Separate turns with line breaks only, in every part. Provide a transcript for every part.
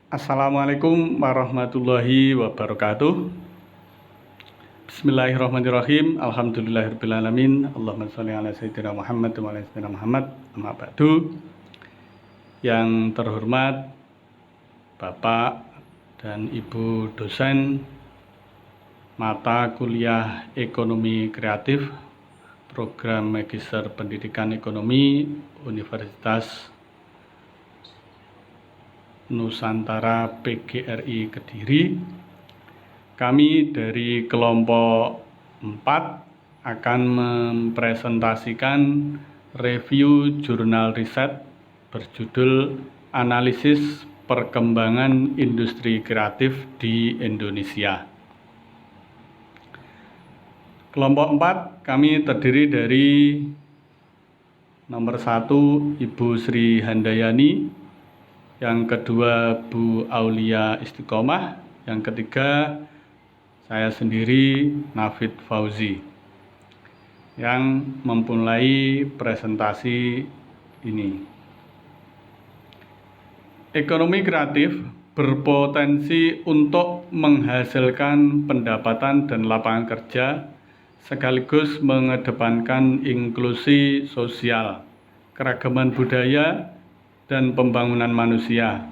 Assalamualaikum warahmatullahi wabarakatuh. Bismillahirrahmanirrahim. Alhamdulillahirrahmanirrahim. Allahumma sholli ala sayyidina Muhammad wa ala sayyidina Muhammad. Amma ba'du. Yang terhormat Bapak dan Ibu dosen mata kuliah Ekonomi Kreatif Program Magister Pendidikan Ekonomi Universitas Nusantara PGRI Kediri. Kami dari kelompok 4 akan mempresentasikan review jurnal riset berjudul Analisis Perkembangan Industri Kreatif di Indonesia. Kelompok 4 kami terdiri dari nomor 1 Ibu Sri Handayani, yang kedua Bu Aulia Istiqomah, yang ketiga saya sendiri Nafid Fauzi yang memulai presentasi ini. Ekonomi kreatif berpotensi untuk menghasilkan pendapatan dan lapangan kerja sekaligus mengedepankan inklusi sosial, keragaman budaya, dan pembangunan manusia.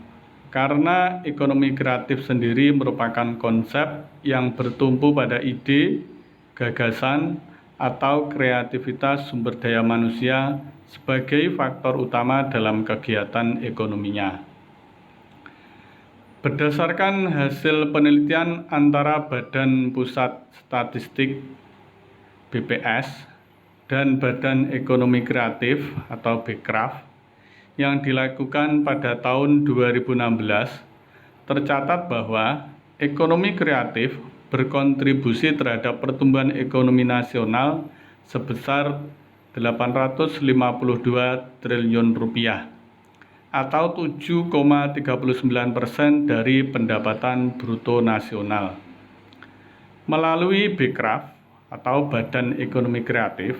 Karena ekonomi kreatif sendiri merupakan konsep yang bertumpu pada ide, gagasan, atau kreativitas sumber daya manusia sebagai faktor utama dalam kegiatan ekonominya. Berdasarkan hasil penelitian antara Badan Pusat Statistik BPS dan Badan Ekonomi Kreatif atau BEKRAF yang dilakukan pada tahun 2016, tercatat bahwa ekonomi kreatif berkontribusi terhadap pertumbuhan ekonomi nasional sebesar 852 triliun rupiah atau 7,39% dari pendapatan bruto nasional. Melalui BEKRAF atau Badan Ekonomi Kreatif,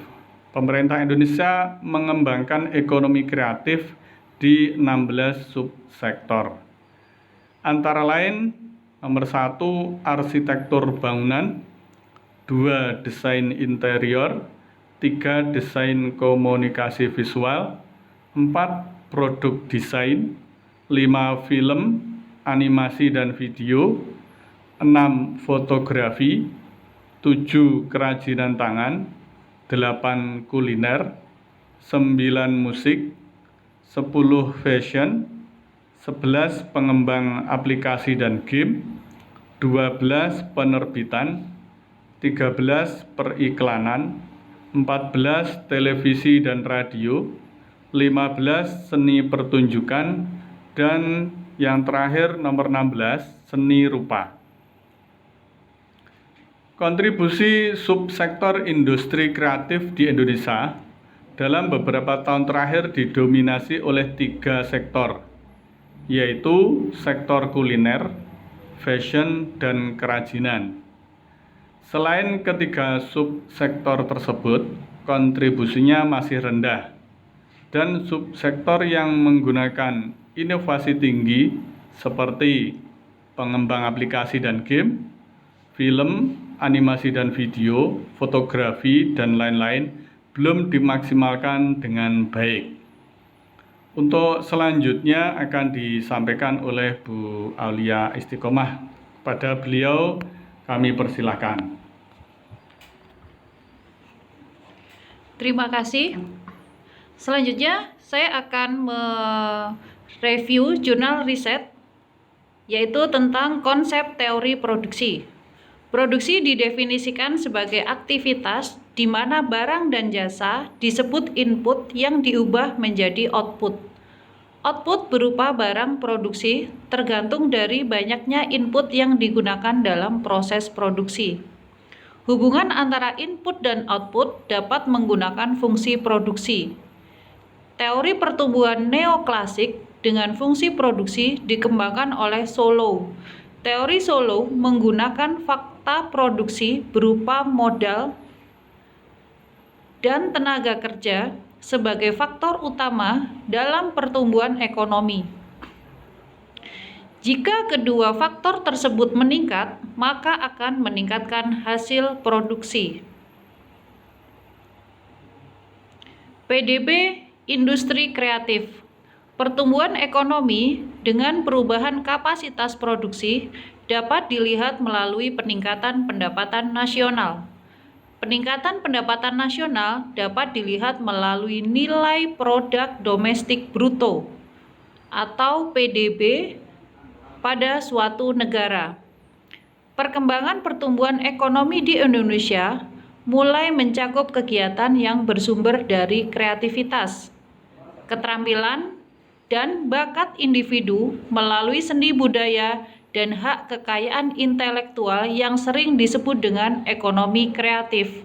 pemerintah Indonesia mengembangkan ekonomi kreatif di 16 subsektor. Antara lain, nomor 1 arsitektur bangunan, 2 desain interior, 3 desain komunikasi visual, 4 produk desain, 5 film, animasi dan video, 6 fotografi, 7 kerajinan tangan, 8 kuliner, 9 musik, 10 fashion, 11 pengembang aplikasi dan game, 12 penerbitan, 13 periklanan, 14 televisi dan radio, 15 seni pertunjukan, dan yang terakhir nomor 16 seni rupa. Kontribusi subsektor industri kreatif di Indonesia dalam beberapa tahun terakhir didominasi oleh 3 sektor, yaitu sektor kuliner, fashion, dan kerajinan. Selain ketiga subsektor tersebut, kontribusinya masih rendah, dan subsektor yang menggunakan inovasi tinggi seperti pengembang aplikasi dan game, film, animasi dan video, fotografi, dan lain-lain belum dimaksimalkan dengan baik. Untuk selanjutnya akan disampaikan oleh Bu Aulia Istiqomah. Pada beliau kami persilahkan.
Terima kasih. Selanjutnya saya akan mereview jurnal riset, yaitu tentang konsep teori produksi. Produksi didefinisikan sebagai aktivitas di mana barang dan jasa disebut input yang diubah menjadi output. Output berupa barang produksi tergantung dari banyaknya input yang digunakan dalam proses produksi. Hubungan antara input dan output dapat menggunakan fungsi produksi. Teori pertumbuhan neoklasik dengan fungsi produksi dikembangkan oleh Solow. Teori Solow menggunakan fakta produksi berupa modal dan tenaga kerja sebagai faktor utama dalam pertumbuhan ekonomi. Jika kedua faktor tersebut meningkat, maka akan meningkatkan hasil produksi. PDB industri kreatif. Pertumbuhan ekonomi dengan perubahan kapasitas produksi dapat dilihat melalui peningkatan pendapatan nasional. Peningkatan pendapatan nasional dapat dilihat melalui nilai produk domestik bruto atau PDB pada suatu negara. Perkembangan pertumbuhan ekonomi di Indonesia mulai mencakup kegiatan yang bersumber dari kreativitas, keterampilan, dan bakat individu melalui seni budaya dan hak kekayaan intelektual yang sering disebut dengan ekonomi kreatif.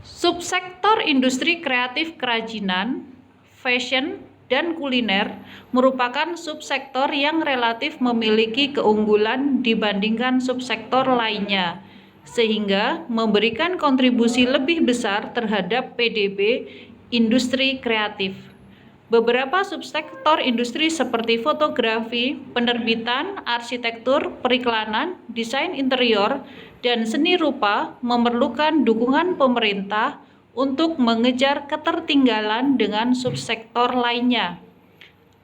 Subsektor industri kreatif kerajinan, fashion, dan kuliner merupakan subsektor yang relatif memiliki keunggulan dibandingkan subsektor lainnya, sehingga memberikan kontribusi lebih besar terhadap PDB industri kreatif. Beberapa subsektor industri seperti fotografi, penerbitan, arsitektur, periklanan, desain interior, dan seni rupa memerlukan dukungan pemerintah untuk mengejar ketertinggalan dengan subsektor lainnya,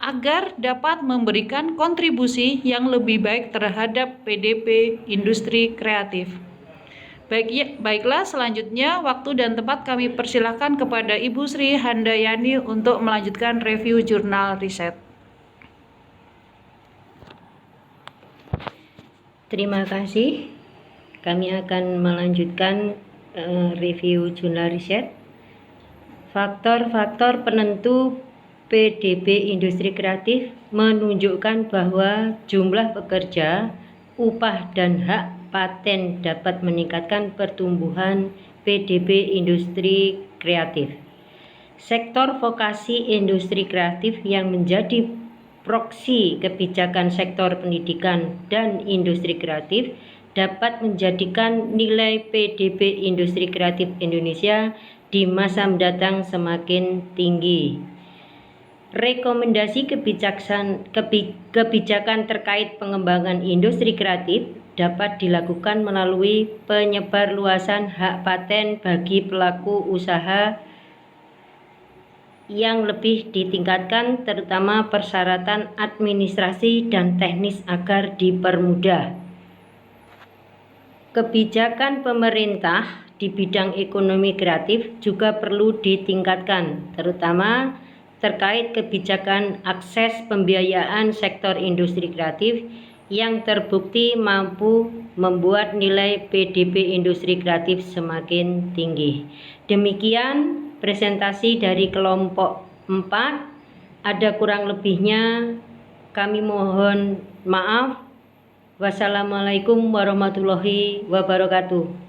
agar dapat memberikan kontribusi yang lebih baik terhadap PDB industri kreatif. Baiklah, selanjutnya waktu dan tempat kami persilahkan kepada Ibu Sri Handayani untuk melanjutkan review jurnal riset.
Terima kasih. Kami akan melanjutkan review jurnal riset. Faktor-faktor penentu PDB industri kreatif menunjukkan bahwa jumlah pekerja, upah, dan hak paten dapat meningkatkan pertumbuhan PDB industri kreatif. Sektor vokasi industri kreatif yang menjadi proksi kebijakan sektor pendidikan dan industri kreatif dapat menjadikan nilai PDB industri kreatif Indonesia di masa mendatang semakin tinggi. Rekomendasi kebijakan terkait pengembangan industri kreatif dapat dilakukan melalui penyebarluasan hak paten bagi pelaku usaha yang lebih ditingkatkan, terutama persyaratan administrasi dan teknis agar dipermudah. Kebijakan pemerintah di bidang ekonomi kreatif juga perlu ditingkatkan, terutama terkait kebijakan akses pembiayaan sektor industri kreatif yang terbukti mampu membuat nilai PDB industri kreatif semakin tinggi. Demikian presentasi dari kelompok 4. Ada kurang lebihnya kami mohon maaf. Wassalamualaikum warahmatullahi wabarakatuh.